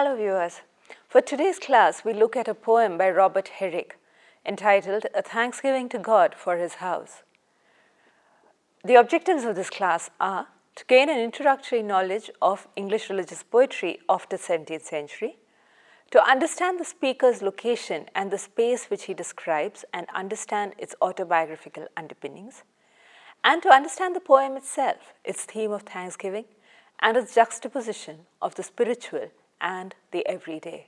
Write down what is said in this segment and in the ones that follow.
Hello viewers. For today's class, we look at a poem by Robert Herick entitled A Thanksgiving to God for His House. The objectives of this class are to gain an introductory knowledge of English religious poetry of the 17th century, to understand the speaker's location and the space which he describes and understand its autobiographical underpinnings, and to understand the poem itself, its theme of thanksgiving, and its juxtaposition of the spiritual and the everyday.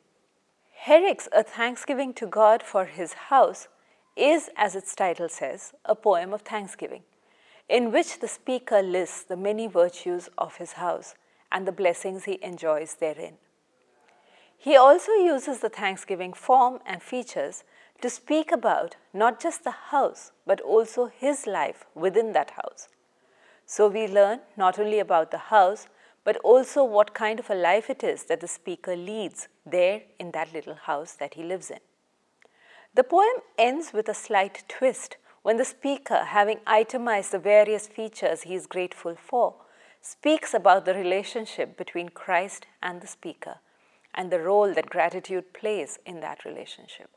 Herick's A Thanksgiving to God for His House is, as its title says, a poem of thanksgiving, in which the speaker lists the many virtues of his house and the blessings he enjoys therein. He also uses the thanksgiving form and features to speak about not just the house, but also his life within that house. So we learn not only about the house, but also what kind of a life it is that the speaker leads there in that little house that he lives in. The poem ends with a slight twist when the speaker, having itemized the various features he is grateful for, speaks about the relationship between Christ and the speaker and the role that gratitude plays in that relationship.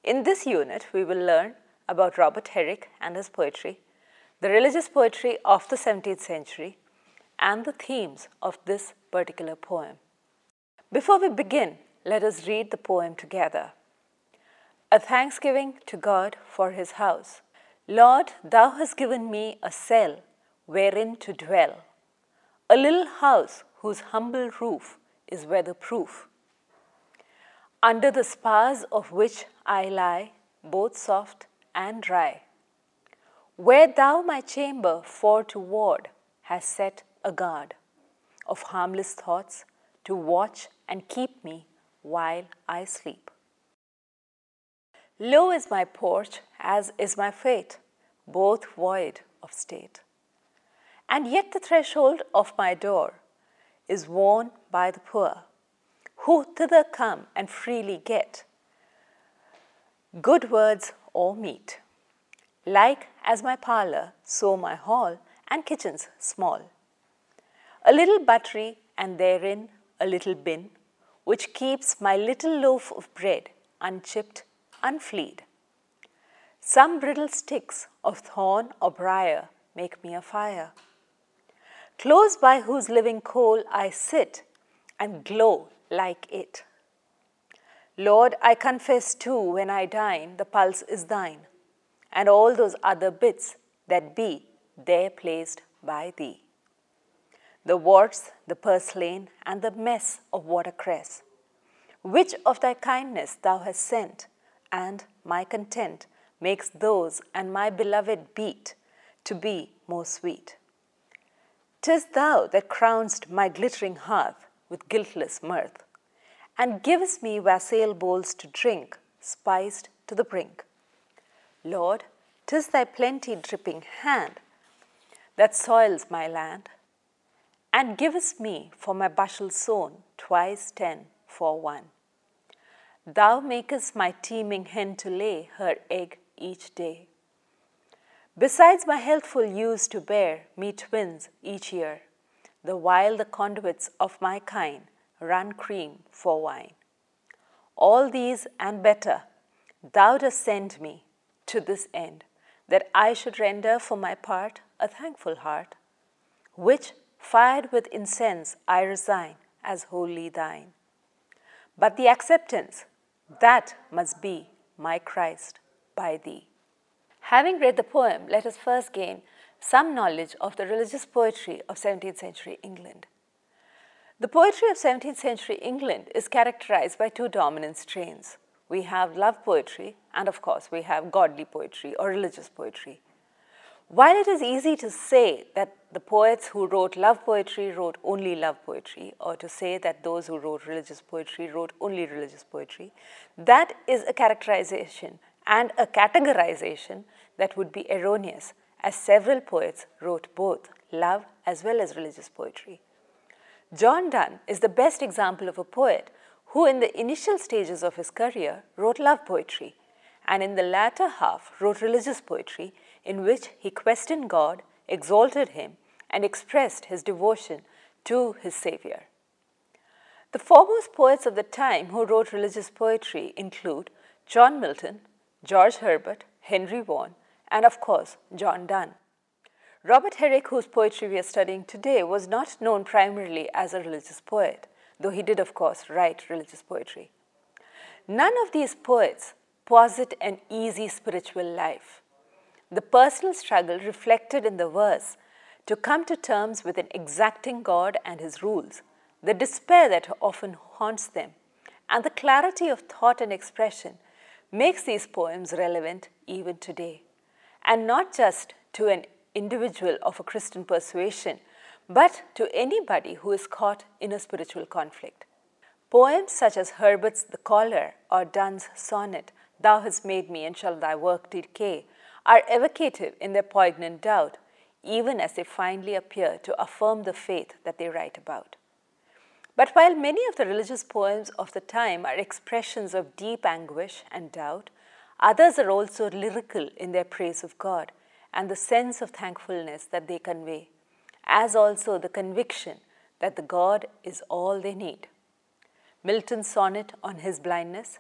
In this unit, we will learn about Robert Herick and his poetry, the religious poetry of the 17th century, and the themes of this particular poem. Before we begin, let us read the poem together. A Thanksgiving to God for His House. Lord, Thou hast given me a cell wherein to dwell, a little house whose humble roof is weatherproof, under the spars of which I lie, both soft and dry, where Thou my chamber for to ward hast set a guard of harmless thoughts to watch and keep me while I sleep. Low is my porch, as is my fate, both void of state. And yet the threshold of my door is worn by the poor, who thither come and freely get good words or meat. Like as my parlor, so my hall and kitchens small. A little buttery, and therein a little bin, which keeps my little loaf of bread unchipped, unflead. Some brittle sticks of thorn or briar make me a fire, close by whose living coal I sit and glow like it. Lord, I confess too, when I dine, the pulse is thine, and all those other bits that be there placed by thee. The worts, the purslain, and the mess of watercress, which of thy kindness thou hast sent, and my content makes those and my beloved beat to be more sweet. 'Tis thou that crown'st my glittering hearth with guiltless mirth, and givest me wassail bowls to drink, spiced to the brink. Lord, 'tis thy plenty dripping hand that soils my land, and givest me for my bushel sown twice 10 for 1. Thou makest my teeming hen to lay her egg each day. Besides my healthful ewes to bear me twins each year, the while the conduits of my kine run cream for wine. All these and better thou dost send me to this end, that I should render for my part a thankful heart, which fired with incense I resign as wholly thine. But the acceptance, that must be my Christ by thee. Having read the poem, let us first gain some knowledge of the religious poetry of 17th century England. The poetry of 17th century England is characterized by two dominant strains. We have love poetry, and of course we have godly poetry or religious poetry. While it is easy to say that the poets who wrote love poetry wrote only love poetry, or to say that those who wrote religious poetry wrote only religious poetry, that is a characterization and a categorization that would be erroneous, as several poets wrote both love as well as religious poetry. John Donne is the best example of a poet who in the initial stages of his career wrote love poetry, and in the latter half wrote religious poetry in which he questioned God, exalted Him, and expressed his devotion to his Savior. The foremost poets of the time who wrote religious poetry include John Milton, George Herbert, Henry Vaughan, and of course, John Donne. Robert Herick, whose poetry we are studying today, was not known primarily as a religious poet, though he did, of course, write religious poetry. None of these poets posit an easy spiritual life. The personal struggle reflected in the verse to come to terms with an exacting God and his rules, the despair that often haunts them, and the clarity of thought and expression makes these poems relevant even today, and not just to an individual of a Christian persuasion, but to anybody who is caught in a spiritual conflict. Poems such as Herbert's The Caller or Donne's sonnet, Thou hast made me and shall thy work decay, are evocative in their poignant doubt, even as they finally appear to affirm the faith that they write about. But while many of the religious poems of the time are expressions of deep anguish and doubt, others are also lyrical in their praise of God and the sense of thankfulness that they convey, as also the conviction that the God is all they need. Milton's sonnet on his blindness,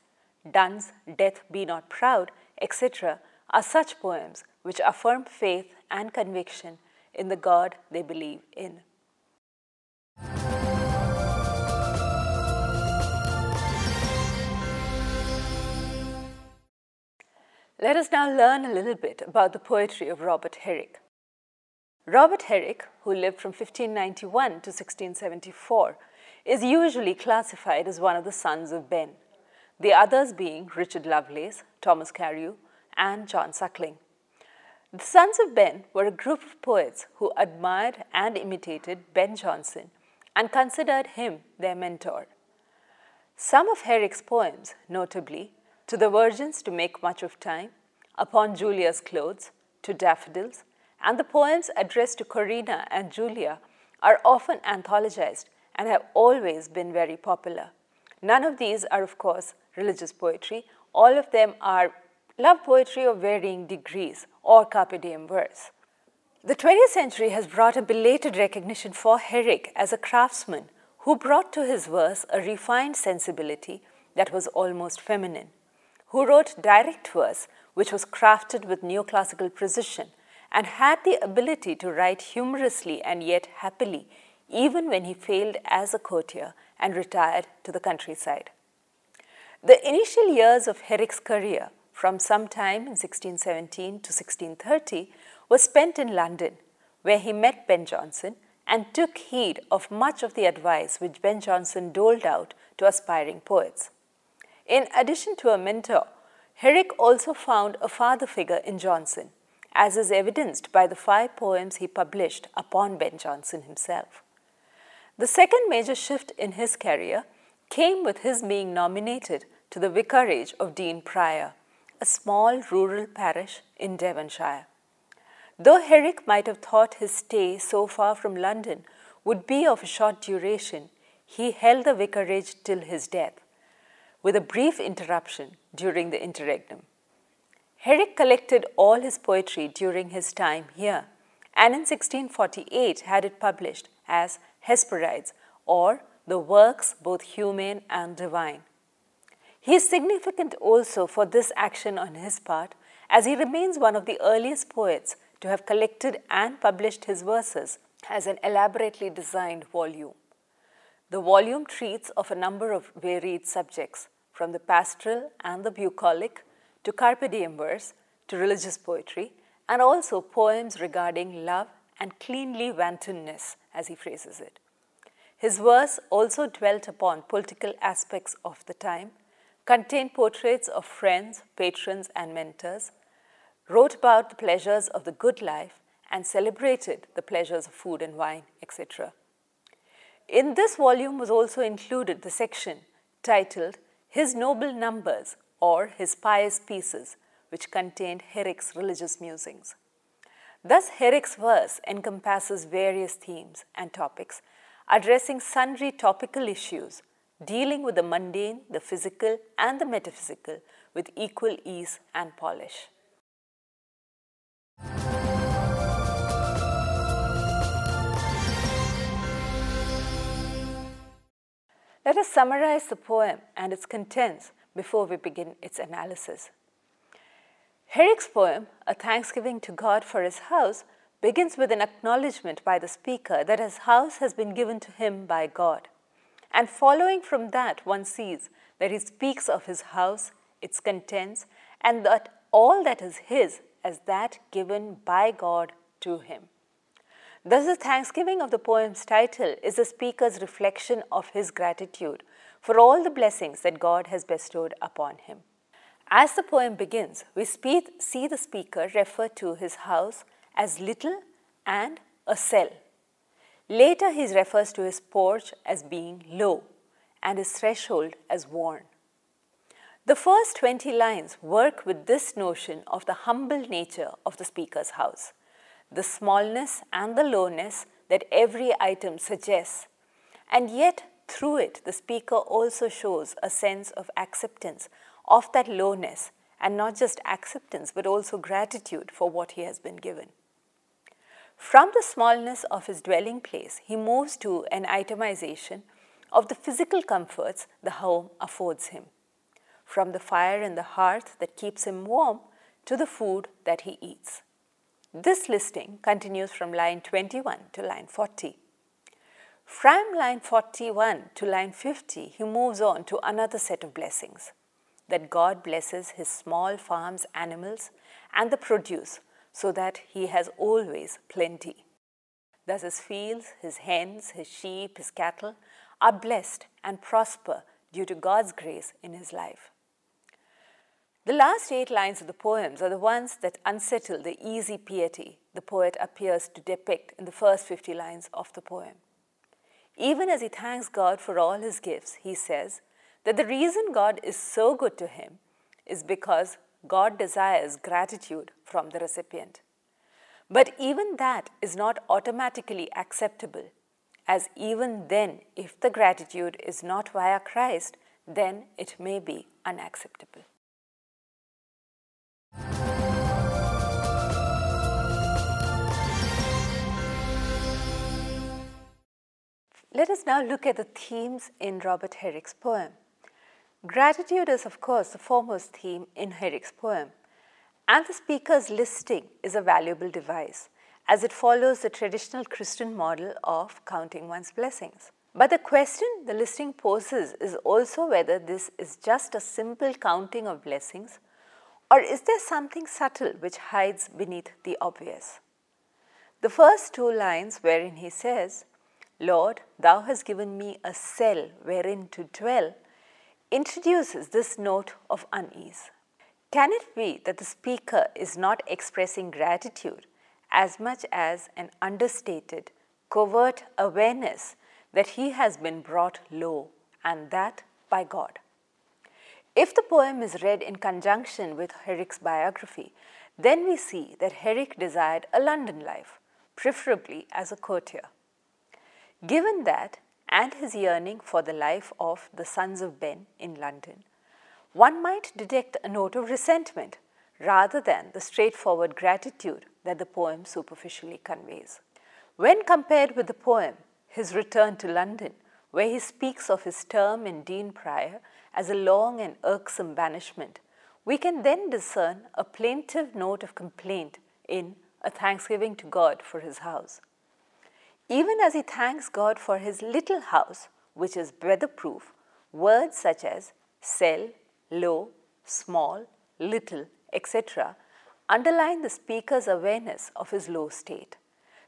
Donne's Death Be Not Proud, etc. are such poems which affirm faith and conviction in the God they believe in. Let us now learn a little bit about the poetry of Robert Herick. Robert Herick, who lived from 1591 to 1674, is usually classified as one of the sons of Ben, the others being Richard Lovelace, Thomas Carew, and John Suckling. The Sons of Ben were a group of poets who admired and imitated Ben Jonson and considered him their mentor. Some of Herrick's poems, notably To the Virgins to Make Much of Time, Upon Julia's Clothes, To Daffodils, and the poems addressed to Corina and Julia are often anthologized and have always been very popular. None of these are, of course, religious poetry. All of them are love poetry of varying degrees or carpe diem verse. The 20th century has brought a belated recognition for Herick as a craftsman who brought to his verse a refined sensibility that was almost feminine, who wrote direct verse which was crafted with neoclassical precision and had the ability to write humorously and yet happily, even when he failed as a courtier and retired to the countryside. The initial years of Herrick's career, from some time in 1617 to 1630, was spent in London, where he met Ben Jonson and took heed of much of the advice which Ben Jonson doled out to aspiring poets. In addition to a mentor, Herick also found a father figure in Jonson, as is evidenced by the 5 poems he published upon Ben Jonson himself. The second major shift in his career came with his being nominated to the vicarage of Dean Prior, a small rural parish in Devonshire. Though Herick might have thought his stay so far from London would be of a short duration, he held the vicarage till his death, with a brief interruption during the interregnum. Herick collected all his poetry during his time here, and in 1648 had it published as Hesperides, or the works both humane and divine. He is significant also for this action on his part, as he remains one of the earliest poets to have collected and published his verses as an elaborately designed volume. The volume treats of a number of varied subjects, from the pastoral and the bucolic to carpe diem verse to religious poetry, and also poems regarding love and cleanly wantonness, as he phrases it. His verse also dwelt upon political aspects of the time, contained portraits of friends, patrons, and mentors, wrote about the pleasures of the good life, and celebrated the pleasures of food and wine, etc. In this volume was also included the section titled His Noble Numbers, or His Pious Pieces, which contained Herrick's religious musings. Thus, Herrick's verse encompasses various themes and topics, addressing sundry topical issues, dealing with the mundane, the physical, and the metaphysical with equal ease and polish. Let us summarize the poem and its contents before we begin its analysis. Herick's poem, A Thanksgiving to God for His House, begins with an acknowledgement by the speaker that his house has been given to him by God. And following from that, one sees that he speaks of his house, its contents, and that all that is his as that given by God to him. Thus, the thanksgiving of the poem's title is the speaker's reflection of his gratitude for all the blessings that God has bestowed upon him. As the poem begins, we see the speaker refer to his house as little and a cell. Later, he refers to his porch as being low and his threshold as worn. The first 20 lines work with this notion of the humble nature of the speaker's house, the smallness and the lowness that every item suggests, and yet through it the speaker also shows a sense of acceptance of that lowness, and not just acceptance but also gratitude for what he has been given. From the smallness of his dwelling place, he moves to an itemization of the physical comforts the home affords him, from the fire in the hearth that keeps him warm to the food that he eats. This listing continues from line 21 to line 40. From line 41 to line 50, he moves on to another set of blessings, that God blesses his small farms, animals, and the produce so that he has always plenty. Thus his fields, his hens, his sheep, his cattle are blessed and prosper due to God's grace in his life. The last 8 lines of the poems are the ones that unsettle the easy piety the poet appears to depict in the first 50 lines of the poem. Even as he thanks God for all his gifts, he says that the reason God is so good to him is because God desires gratitude from the recipient. But even that is not automatically acceptable, as even then, if the gratitude is not via Christ, then it may be unacceptable. Let us now look at the themes in Robert Herick's poem. Gratitude is, of course, the foremost theme in Herick's poem, and the speaker's listing is a valuable device, as it follows the traditional Christian model of counting one's blessings. But the question the listing poses is also whether this is just a simple counting of blessings, or is there something subtle which hides beneath the obvious? The first 2 lines wherein he says, "Lord, thou hast given me a cell wherein to dwell," introduces this note of unease. Can it be that the speaker is not expressing gratitude as much as an understated, covert awareness that he has been brought low, and that by God? If the poem is read in conjunction with Herick's biography, then we see that Herick desired a London life, preferably as a courtier. Given that, and his yearning for the life of the sons of Ben in London, one might detect a note of resentment rather than the straightforward gratitude that the poem superficially conveys. When compared with the poem, His Return to London, where he speaks of his term in Dean Prior as a long and irksome banishment, we can then discern a plaintive note of complaint in A Thanksgiving to God for His House. Even as he thanks God for his little house, which is weatherproof, words such as cell, low, small, little, etc. underline the speaker's awareness of his low state,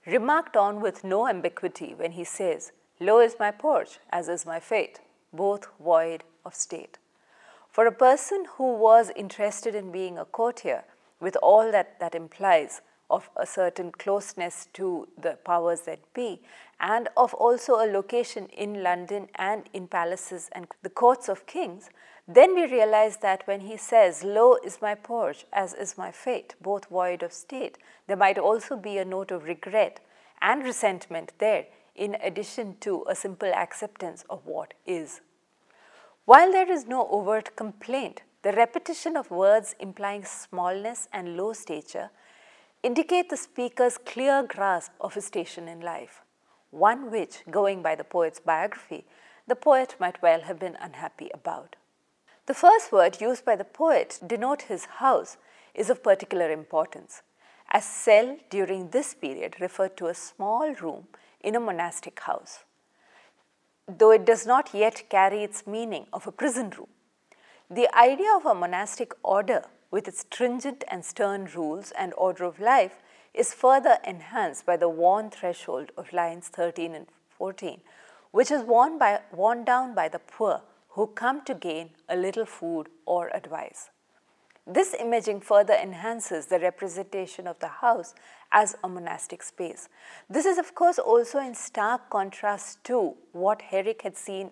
remarked on with no ambiguity when he says, "Low is my porch, as is my fate, both void of state." For a person who was interested in being a courtier, with all that implies of a certain closeness to the powers that be, and of also a location in London and in palaces and the courts of kings, then we realize that when he says, "Low is my porch, as is my fate, both void of state," there might also be a note of regret and resentment there, in addition to a simple acceptance of what is. While there is no overt complaint, the repetition of words implying smallness and low stature indicate the speaker's clear grasp of his station in life, one which, going by the poet's biography, the poet might well have been unhappy about. The first word used by the poet to denote his house is of particular importance, as cell during this period referred to a small room in a monastic house, though it does not yet carry its meaning of a prison room. The idea of a monastic order with its stringent and stern rules and order of life is further enhanced by the worn threshold of lines 13 and 14, which is worn down by the poor who come to gain a little food or advice. This imaging further enhances the representation of the house as a monastic space. This is of course also in stark contrast to what Herick had seen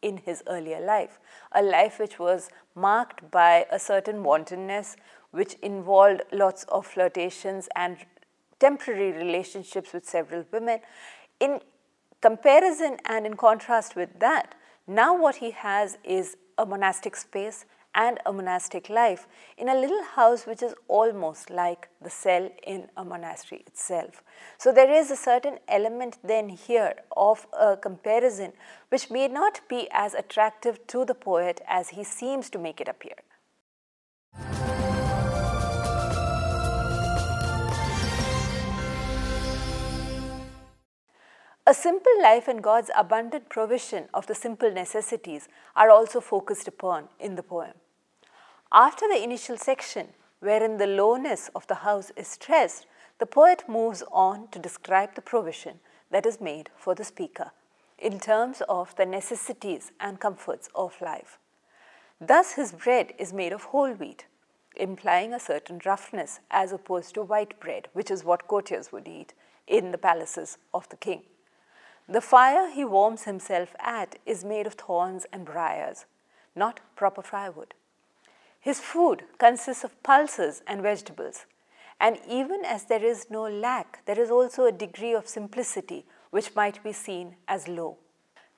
in his earlier life, a life which was marked by a certain wantonness, which involved lots of flirtations and temporary relationships with several women. In comparison and in contrast with that, now what he has is a monastic space and a monastic life in a little house which is almost like the cell in a monastery itself. So there is a certain element then here of a comparison which may not be as attractive to the poet as he seems to make it appear. A simple life and God's abundant provision of the simple necessities are also focused upon in the poem. After the initial section, wherein the lowness of the house is stressed, the poet moves on to describe the provision that is made for the speaker in terms of the necessities and comforts of life. Thus his bread is made of whole wheat, implying a certain roughness as opposed to white bread, which is what courtiers would eat in the palaces of the king. The fire he warms himself at is made of thorns and briars, not proper firewood. His food consists of pulses and vegetables, and even as there is no lack, there is also a degree of simplicity which might be seen as low.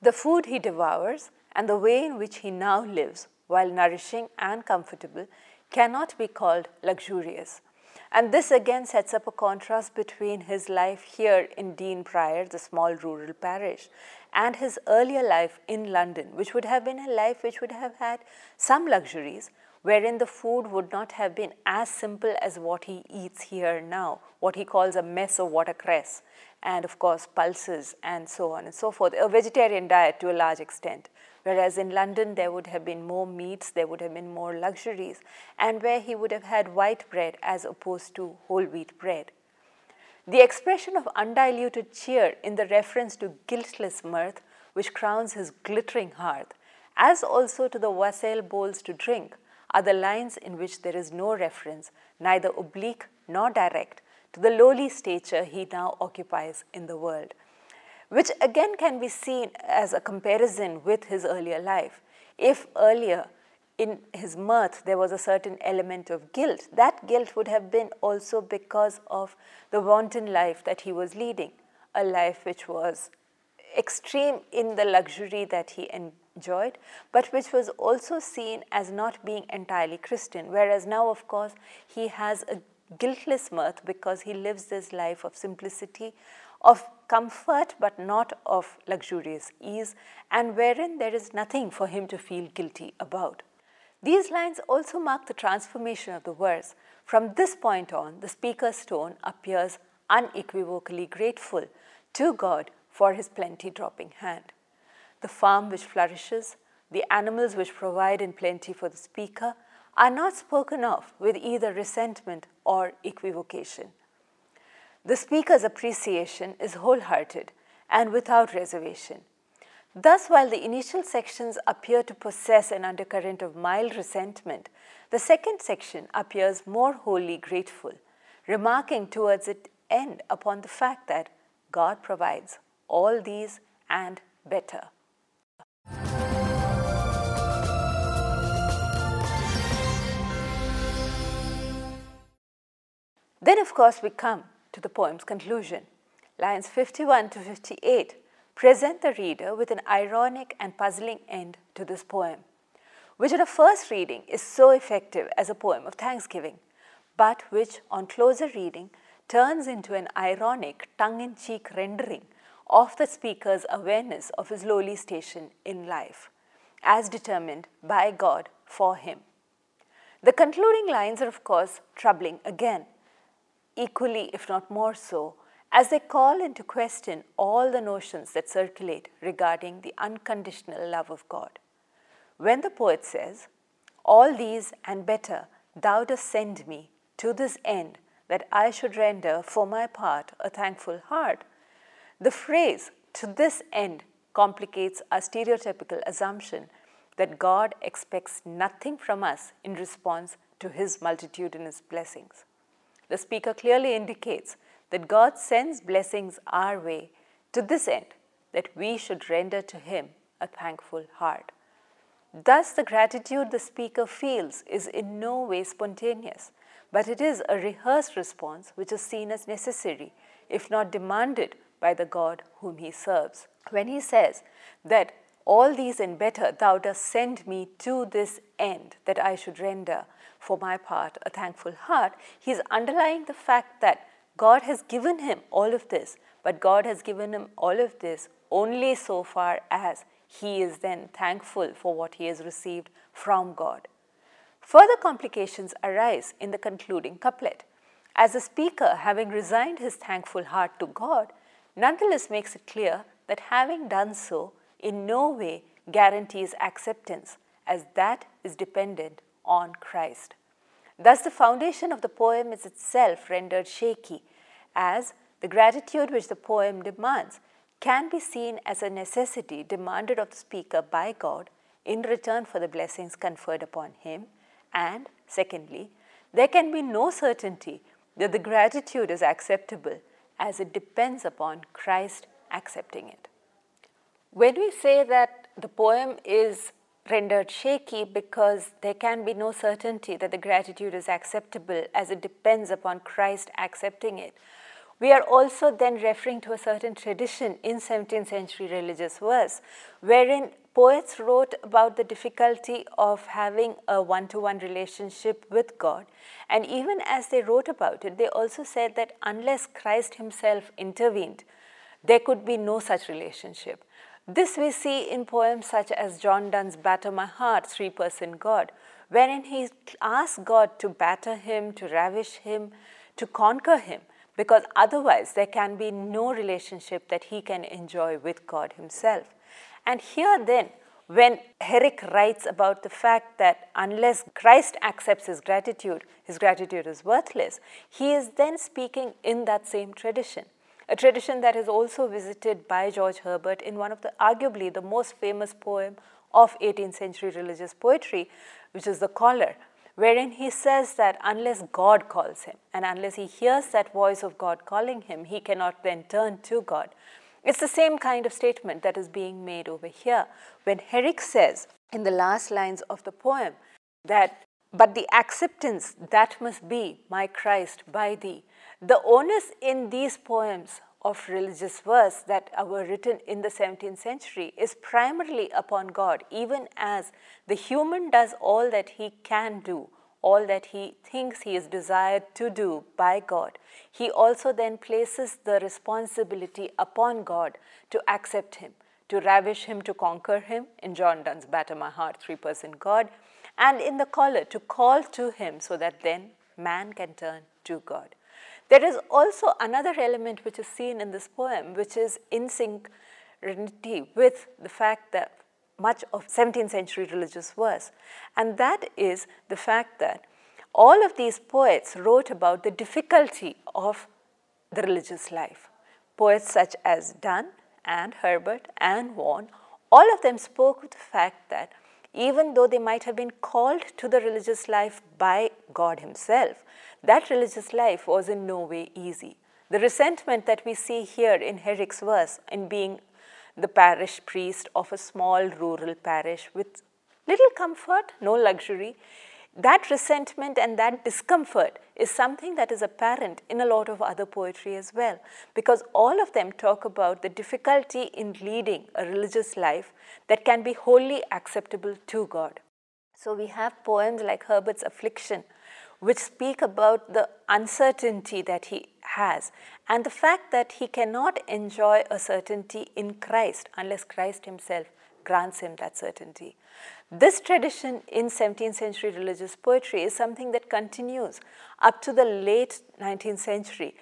The food he devours and the way in which he now lives, while nourishing and comfortable, cannot be called luxurious. And this again sets up a contrast between his life here in Dean Prior, the small rural parish, and his earlier life in London, which would have been a life which would have had some luxuries, wherein the food would not have been as simple as what he eats here now, what he calls a mess of watercress, and of course pulses and so on and so forth, a vegetarian diet to a large extent. Whereas in London there would have been more meats, there would have been more luxuries, and where he would have had white bread as opposed to whole wheat bread. The expression of undiluted cheer in the reference to guiltless mirth which crowns his glittering hearth, as also to the wassail bowls to drink, are the lines in which there is no reference, neither oblique nor direct, to the lowly stature he now occupies in the world, which again can be seen as a comparison with his earlier life. If earlier in his mirth there was a certain element of guilt, that guilt would have been also because of the wanton life that he was leading, a life which was extreme in the luxury that he enjoyed, but which was also seen as not being entirely Christian, whereas now of course he has a guiltless mirth because he lives this life of simplicity, of comfort but not of luxurious ease, and wherein there is nothing for him to feel guilty about. These lines also mark the transformation of the verse. From this point on, the speaker's tone appears unequivocally grateful to God for his plenty-dropping hand. The farm which flourishes, the animals which provide in plenty for the speaker, are not spoken of with either resentment or equivocation. The speaker's appreciation is wholehearted and without reservation. Thus, while the initial sections appear to possess an undercurrent of mild resentment, the second section appears more wholly grateful, remarking towards its end upon the fact that God provides all these and better. Then, of course, we come to the poem's conclusion. Lines 51 to 58 present the reader with an ironic and puzzling end to this poem, which at a first reading is so effective as a poem of thanksgiving, but which on closer reading turns into an ironic tongue-in-cheek rendering of the speaker's awareness of his lowly station in life, as determined by God for him. The concluding lines are, of course, troubling again, equally, if not more so, as they call into question all the notions that circulate regarding the unconditional love of God. When the poet says, "All these and better thou dost send me to this end, that I should render for my part a thankful heart," the phrase "to this end" complicates our stereotypical assumption that God expects nothing from us in response to his multitudinous blessings. The speaker clearly indicates that God sends blessings our way to this end, that we should render to him a thankful heart. Thus, the gratitude the speaker feels is in no way spontaneous, but it is a rehearsed response which is seen as necessary, if not demanded, by the God whom he serves. When he says that "all these and better thou dost send me to this end, that I should render for my part a thankful heart," he is underlying the fact that God has given him all of this, but God has given him all of this only so far as he is then thankful for what he has received from God. Further complications arise in the concluding couplet, as the speaker, having resigned his thankful heart to God, nonetheless makes it clear that having done so in no way guarantees acceptance, as that is dependent on Christ. Thus, the foundation of the poem is itself rendered shaky, as the gratitude which the poem demands can be seen as a necessity demanded of the speaker by God in return for the blessings conferred upon him, and secondly, there can be no certainty that the gratitude is acceptable, as it depends upon Christ accepting it. When we say that the poem is rendered shaky because there can be no certainty that the gratitude is acceptable, as it depends upon Christ accepting it, we are also then referring to a certain tradition in 17th century religious verse, wherein poets wrote about the difficulty of having a one-to-one relationship with God. And even as they wrote about it, they also said that unless Christ himself intervened, there could be no such relationship. This we see in poems such as John Donne's "Batter My Heart, Three-Person God," wherein he asks God to batter him, to ravish him, to conquer him, because otherwise there can be no relationship that he can enjoy with God himself. And here then, when Herick writes about the fact that unless Christ accepts his gratitude is worthless, he is then speaking in that same tradition. A tradition that is also visited by George Herbert in one of the arguably the most famous poem of 18th century religious poetry, which is The Caller, wherein he says that unless God calls him and unless he hears that voice of God calling him, he cannot then turn to God. It's the same kind of statement that is being made over here when Herick says in the last lines of the poem that, "But the acceptance that must be, my Christ, by thee." The onus in these poems of religious verse that were written in the 17th century is primarily upon God, even as the human does all that he can do, all that he thinks he is desired to do by God. He also then places the responsibility upon God to accept him, to ravish him, to conquer him, in John Donne's "Batter My Heart, Three-Person God," and in The Caller, to call to him so that then man can turn to God. There is also another element which is seen in this poem, which is in synchronity with the fact that much of 17th century religious verse, and that is the fact that all of these poets wrote about the difficulty of the religious life. Poets such as Donne and Herbert and Vaughan, all of them spoke of the fact that even though they might have been called to the religious life by God himself, that religious life was in no way easy. The resentment that we see here in Herick's verse in being the parish priest of a small rural parish with little comfort, no luxury, that resentment and that discomfort is something that is apparent in a lot of other poetry as well, because all of them talk about the difficulty in leading a religious life that can be wholly acceptable to God. So we have poems like Herbert's Affliction, which speak about the uncertainty that he has, and the fact that he cannot enjoy a certainty in Christ unless Christ himself grants him that certainty. This tradition in 17th century religious poetry is something that continues up to the late 19th century.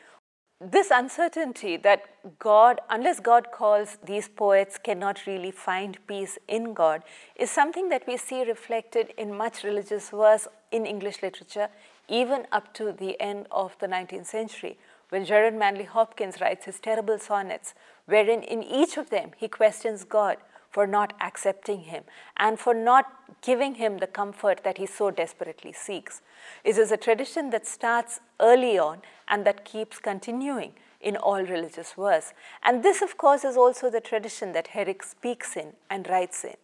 This uncertainty that God, unless God calls, these poets cannot really find peace in God, is something that we see reflected in much religious verse in English literature, even up to the end of the 19th century, when Gerard Manley Hopkins writes his terrible sonnets, wherein in each of them he questions God for not accepting him and for not giving him the comfort that he so desperately seeks. It is a tradition that starts early on and that keeps continuing in all religious verse. And this, of course, is also the tradition that Herick speaks in and writes in.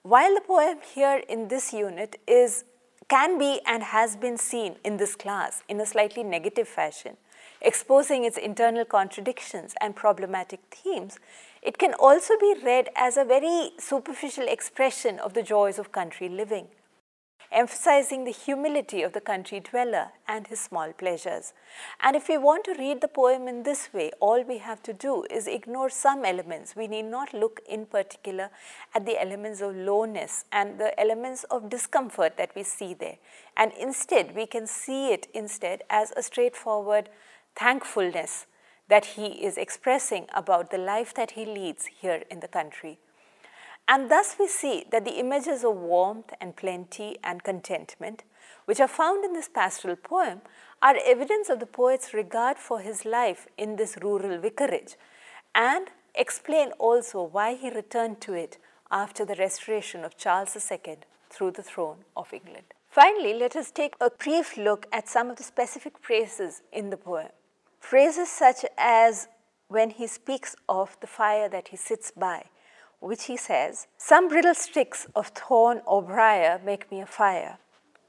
While the poem here in this unit can be and has been seen in this class in a slightly negative fashion, exposing its internal contradictions and problematic themes, it can also be read as a very superficial expression of the joys of country living, emphasizing the humility of the country dweller and his small pleasures. And if we want to read the poem in this way, all we have to do is ignore some elements. We need not look in particular at the elements of lowness and the elements of discomfort that we see there. And instead, we can see it instead as a straightforward thankfulness that he is expressing about the life that he leads here in the country. And thus we see that the images of warmth and plenty and contentment, which are found in this pastoral poem, are evidence of the poet's regard for his life in this rural vicarage, and explain also why he returned to it after the restoration of Charles II through the throne of England. Finally, let us take a brief look at some of the specific phrases in the poem. Phrases such as when he speaks of the fire that he sits by, which he says, "Some brittle sticks of thorn or briar make me a fire."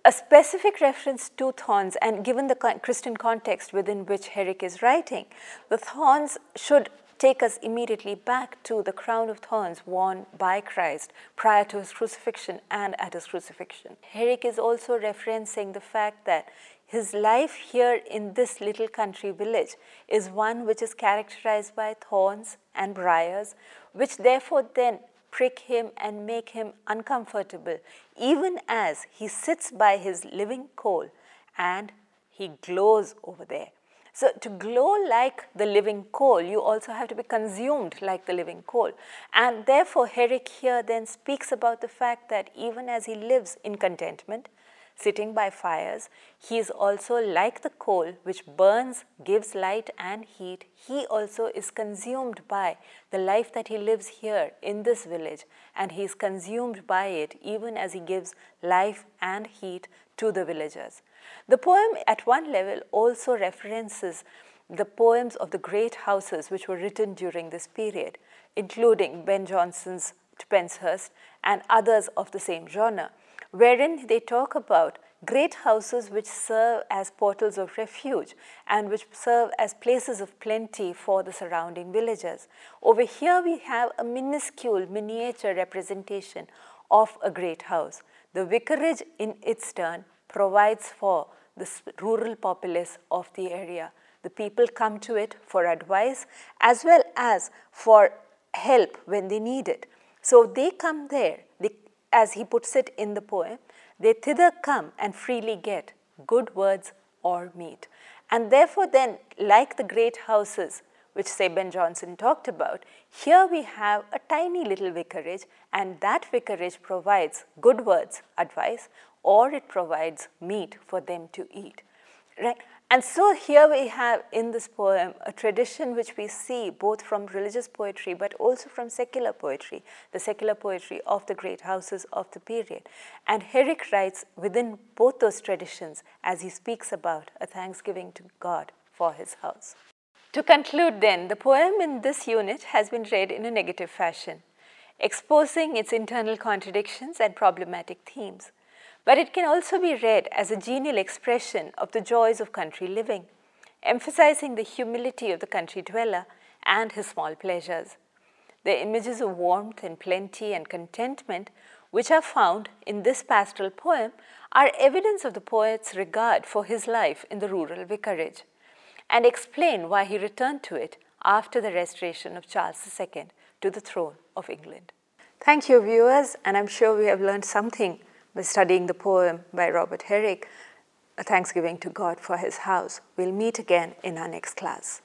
A specific reference to thorns, and given the Christian context within which Herick is writing, the thorns should take us immediately back to the crown of thorns worn by Christ prior to his crucifixion and at his crucifixion. Herick is also referencing the fact that his life here in this little country village is one which is characterized by thorns and briars, which therefore then prick him and make him uncomfortable, even as he sits by his living coal and he glows over there. So to glow like the living coal, you also have to be consumed like the living coal. And therefore, Herick here then speaks about the fact that even as he lives in contentment, sitting by fires, he is also like the coal which burns, gives light and heat. He also is consumed by the life that he lives here in this village, and he is consumed by it even as he gives life and heat to the villagers. The poem at one level also references the poems of the great houses which were written during this period, including Ben Jonson's Penshurst and others of the same genre, wherein they talk about great houses which serve as portals of refuge and which serve as places of plenty for the surrounding villagers. Over here we have a minuscule miniature representation of a great house. The vicarage in its turn provides for the rural populace of the area. The people come to it for advice as well as for help when they need it. So they come there, as he puts it in the poem, they thither come and freely get good words or meat. And therefore then, like the great houses which say Ben Jonson talked about, here we have a tiny little vicarage, and that vicarage provides good words, advice, or it provides meat for them to eat, right? And so here we have in this poem a tradition which we see both from religious poetry but also from secular poetry, the secular poetry of the great houses of the period. And Herick writes within both those traditions as he speaks about a thanksgiving to God for his house. To conclude then, the poem in this unit has been read in a negative fashion, exposing its internal contradictions and problematic themes. But it can also be read as a genial expression of the joys of country living, emphasizing the humility of the country dweller and his small pleasures. The images of warmth and plenty and contentment which are found in this pastoral poem are evidence of the poet's regard for his life in the rural vicarage and explain why he returned to it after the restoration of Charles II to the throne of England. Thank you, viewers, and I'm sure we have learned something by studying the poem by Robert Herick, A Thanksgiving to God for His House. We'll meet again in our next class.